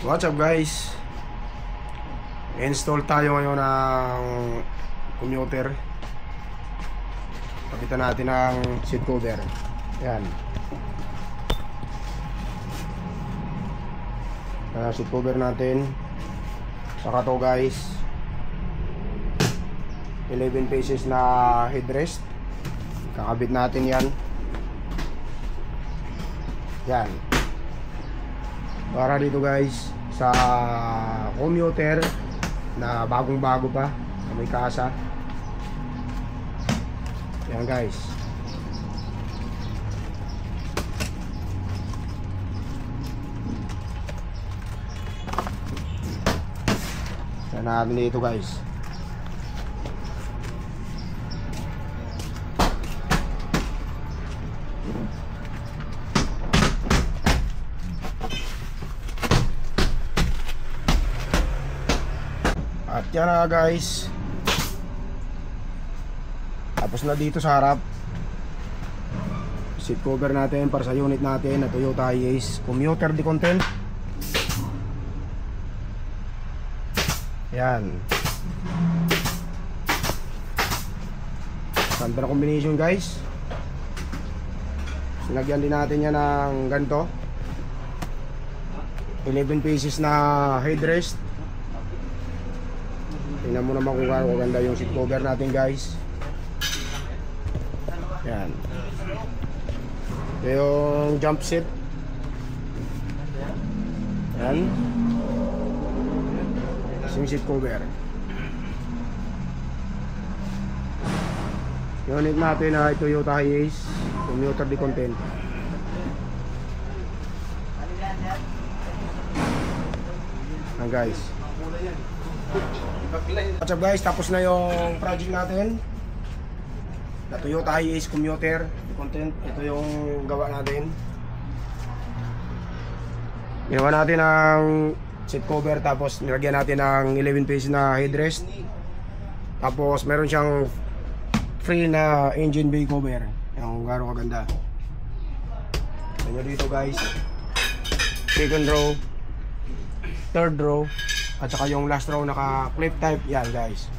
What's up guys? Install tayo ngayon ng commuter. Kapitan natin ng seat cover. Yan. Seat cover natin. Saka to guys, 11 pieces na headrest. Kakabit natin yan. Yan. Para dito guys sa commuter na bagong bago pa na may kasa. Yan guys. Yan natin dito guys. At yan na guys. Tapos na dito sa harap. Seat cover natin para sa unit natin na Toyota Hiace commuter de content. Yan. Ganda na combination guys. Sinagyan din natin yan ng ganito 11 pieces na headrest. Tingnan mo naman kung gaano kaganda yung seat cover natin guys. Yan. Ito yung jump seat. Yan. Yung seat cover. Unit natin ay Toyota Hiace commuter de content. Yan guys. What's up guys, tapos na yung project natin na Toyota Hiace commuter content. Ito yung gawa natin. Ginawa natin ng seat cover, tapos nilagyan natin ng 11 pieces na headrest. Tapos meron siyang free na engine bay cover. Yung gano'ng kaganda. Tingnan dito guys, second row, third row, at saka yung last row naka clip type. Yan guys.